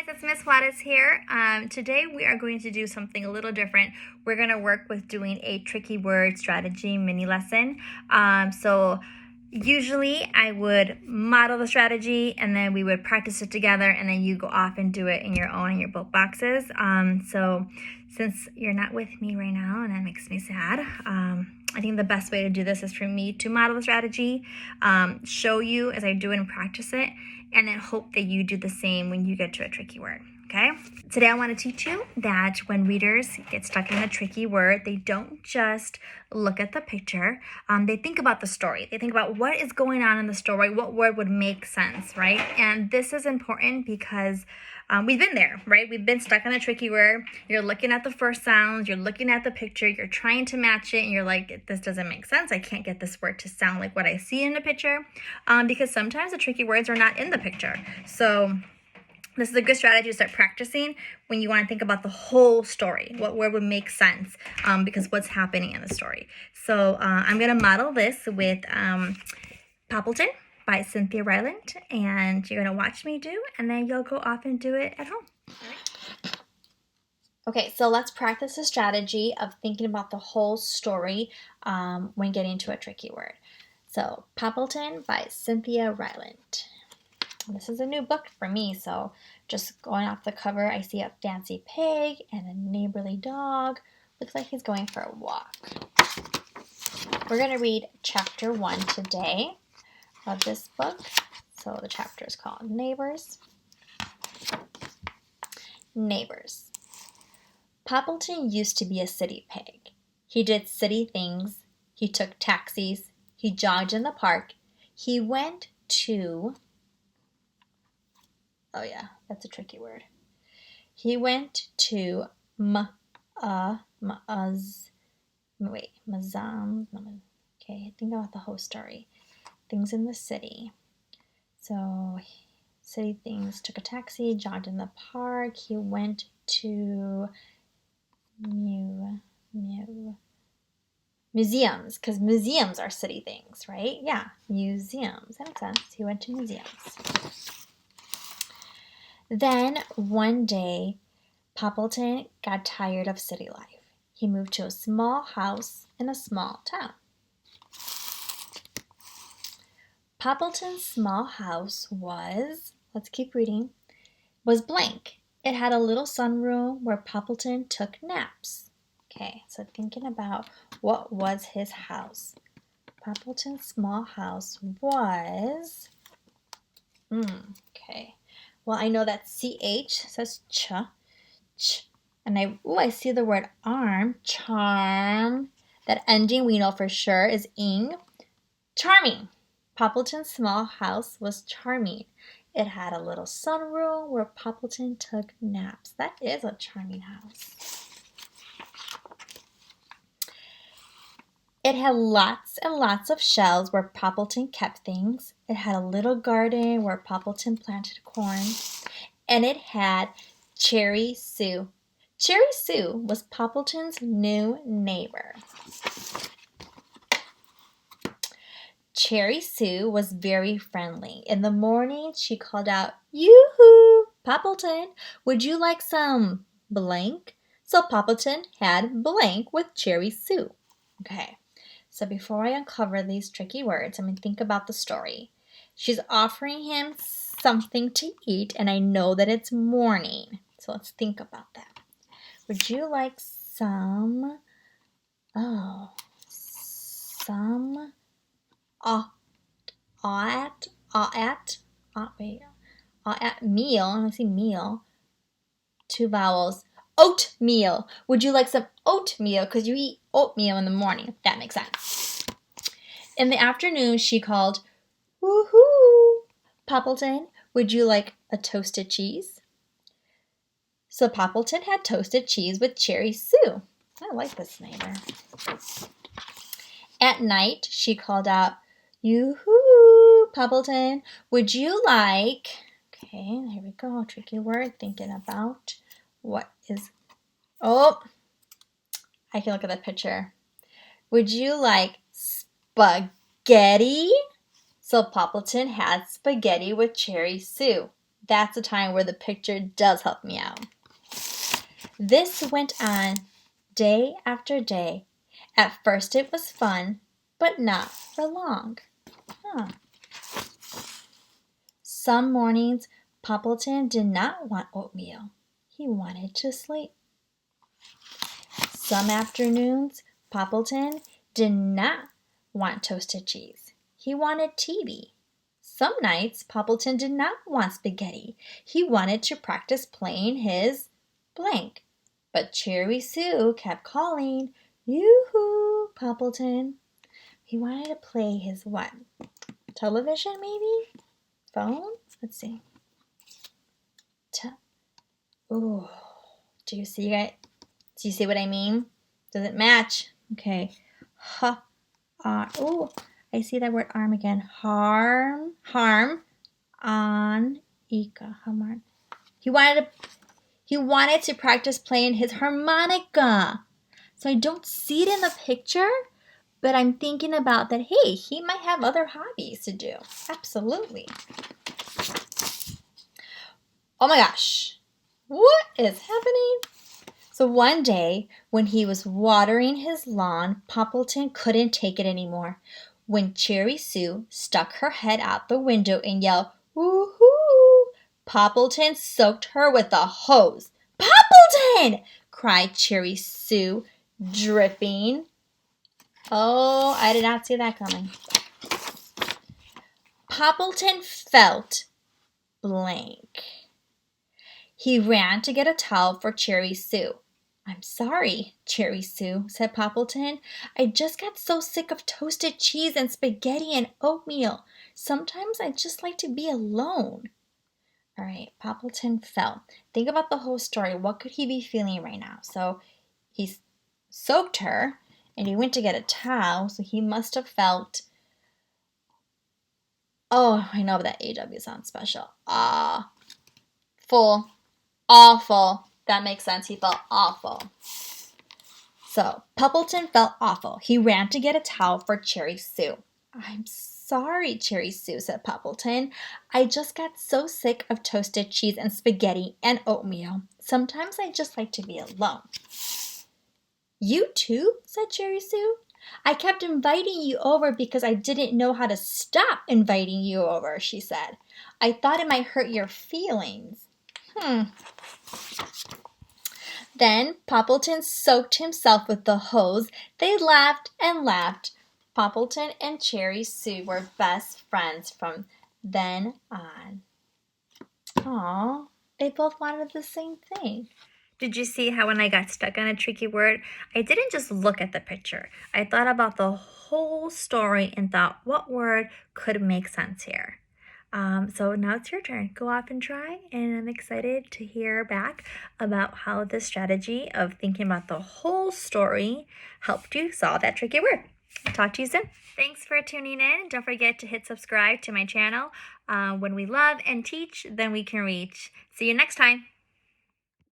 it's Miss Juarez here. Today we are going to do something a little different. We're going to work with doing a tricky word strategy mini lesson. So usually I would model the strategy and then we would practice it together and then you go off and do it in your own in your book boxes. So since you're not with me right now and that makes me sad, I think the best way to do this is for me to model the strategy, show you as I do it and practice it, and then hope that you do the same when you get to a tricky word, okay? Today I want to teach you that when readers get stuck in a tricky word, they don't just look at the picture, they think about the story. They think about what is going on in the story, what word would make sense, right? And this is important because we've been there, right? We've been stuck in a tricky word. You're looking at the first sounds, you're looking at the picture, you're trying to match it, and you're like, this doesn't make sense. I can't get this word to sound like what I see in the picture, because sometimes the tricky words are not in the picture. So this is a good strategy to start practicing when you want to think about the whole story. What word would make sense, because what's happening in the story. So I'm going to model this with Poppleton by Cynthia Rylant, and you're going to watch me do, and then you'll go off and do it at home. Okay, so let's practice the strategy of thinking about the whole story when getting to a tricky word. So, Poppleton by Cynthia Rylant. This is a new book for me, so just going off the cover, I see a fancy pig and a neighborly dog. Looks like he's going for a walk. We're going to read chapter 1 today of this book. So the chapter is called Neighbors. Neighbors. Poppleton used to be a city pig. He did city things. He took taxis. He jogged in the park. He went to... Oh yeah, that's a tricky word. He went to Okay, think about the whole story. Things in the city. So, city things, took a taxi, jogged in the park. He went to museums, because museums are city things, right? Yeah, museums. That makes sense. He went to museums. Then, one day, Poppleton got tired of city life. He moved to a small house in a small town. Poppleton's small house was, let's keep reading, was blank. It had a little sunroom where Poppleton took naps. Okay, so thinking about what was his house. Poppleton's small house was, okay. Well, I know that CH says ch, and I see the word arm, charm. That ending we know for sure is ing. Charming. Poppleton's small house was charming. It had a little sunroom where Poppleton took naps. That is a charming house. It had lots and lots of shelves where Poppleton kept things. It had a little garden where Poppleton planted corn. And it had Cherry Sue. Cherry Sue was Poppleton's new neighbor. Cherry Sue was very friendly. In the morning, she called out, "Yoo-hoo, Poppleton, would you like some blank?" So Poppleton had blank with Cherry Sue. Okay, so before I uncover these tricky words, I'm going to think about the story. She's offering him something to eat, and I know that it's morning. So let's think about that. Would you like some meal? I see meal. 2 vowels. Oatmeal. Would you like some oatmeal? Because you eat oatmeal in the morning. That makes sense. In the afternoon, she called, "Woohoo! Poppleton, would you like a toasted cheese?" So Poppleton had toasted cheese with Cherry Sue. I like this neighbor. At night, she called out, "Yoo-hoo, Poppleton, would you like..." Okay, here we go. Tricky word. Thinking about what is... Oh, I can look at that picture. Would you like spaghetti? So Poppleton had spaghetti with Cherry Sue. That's a time where the picture does help me out. This went on day after day. At first it was fun, but not for long. Some mornings, Poppleton did not want oatmeal. He wanted to sleep. Some afternoons, Poppleton did not want toasted cheese. He wanted TV. Some nights, Poppleton did not want spaghetti. He wanted to practice playing his blank. But Cherry Sue kept calling, "Yoo-hoo, Poppleton." He wanted to play his what? Television, maybe? Phone? Let's see. Oh, do you see it? Do you see what I mean? Does it match? Okay. Oh, I see that word arm again. Harm, on, Ika, harm. He wanted to practice playing his harmonica. So I don't see it in the picture, but I'm thinking about that, hey, he might have other hobbies to do. Absolutely. Oh my gosh, what is happening? So one day, when he was watering his lawn, Poppleton couldn't take it anymore. When Cherry Sue stuck her head out the window and yelled, "Woo-hoo!" Poppleton soaked her with a hose. "Poppleton!" cried Cherry Sue, dripping. Oh, I did not see that coming. Poppleton felt blank. He ran to get a towel for Cherry Sue. "I'm sorry, Cherry Sue," said Poppleton. "I just got so sick of toasted cheese and spaghetti and oatmeal. Sometimes I just like to be alone." All right, Poppleton fell. Think about the whole story. What could he be feeling right now? So he soaked her, and he went to get a towel, so he must have felt, oh, I know that AW sounds special. Full. Awful. That makes sense. He felt awful. So Poppleton felt awful. He ran to get a towel for Cherry Sue. "I'm sorry, Cherry Sue," said Poppleton. "I just got so sick of toasted cheese and spaghetti and oatmeal. Sometimes I just like to be alone." "You too?" said Cherry Sue. "I kept inviting you over because I didn't know how to stop inviting you over," she said. "I thought it might hurt your feelings." Then Poppleton soaked himself with the hose. They laughed and laughed. Poppleton and Cherry Sue were best friends from then on. Aw, they both wanted the same thing. Did you see how when I got stuck on a tricky word, I didn't just look at the picture. I thought about the whole story and thought, what word could make sense here? So now it's your turn. Go off and try, and I'm excited to hear back about how the strategy of thinking about the whole story helped you solve that tricky word. Talk to you soon. Thanks for tuning in. Don't forget to hit subscribe to my channel. When we love and teach, then we can reach. See you next time.